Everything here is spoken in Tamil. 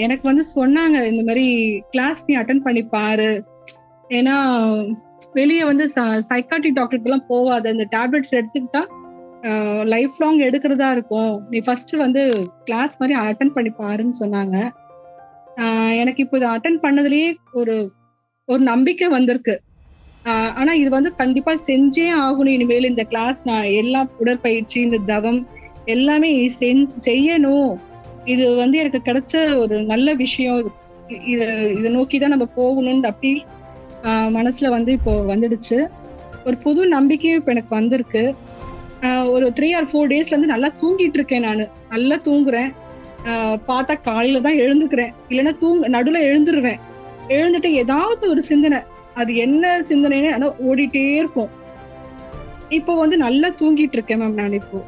எனக்கு வந்து சொன்னாங்க, இந்த மாதிரி கிளாஸ் நீ அட்டன் பண்ணி பாரு. ஏன்னா வெளியே வந்து சைக்காட்ரிக் டாக்டர்கிட்டலாம் போவாத, இந்த டேப்லெட்ஸ் எடுத்துக்கிட்டா லைஃப் லாங் எடுக்கிறதா இருக்கும். நீ ஃபர்ஸ்ட் வந்து கிளாஸ் மாதிரி அட்டன் பண்ணி பாருன்னு சொன்னாங்க. எனக்கு இப்போ இதை அட்டன் பண்ணதுலயே ஒரு ஒரு நம்பிக்கை வந்திருக்கு. ஆனா இது வந்து கண்டிப்பா செஞ்சே ஆகணும். இனிமேல் இந்த கிளாஸ் நான் எல்லா உடற்பயிற்சி, இந்த தவம் எல்லாமே செய்யணும். இது வந்து எனக்கு கிடைச்ச ஒரு நல்ல விஷயம். இதை நோக்கி தான் நம்ம போகணும்னு அப்படி மனசுல வந்து இப்போ வந்துடுச்சு. ஒரு புது நம்பிக்கையும் இப்போ எனக்கு வந்திருக்கு. ஒரு 3 or 4 டேஸ்ல இருந்து நல்லா தூங்கிட்டு இருக்கேன். நான் நல்லா தூங்குறேன். பார்த்தா காலையில தான் எழுந்துக்கிறேன். இல்லைன்னா நடுவுல எழுந்துருவேன். எழுந்துட்டு ஏதாவது ஒரு சிந்தனை, அது என்ன சிந்தனைன்னு ஆனா ஓடிட்டே இருக்கும். இப்போ வந்து நல்லா தூங்கிட்டு இருக்கேன் மேம் நான் இப்போ.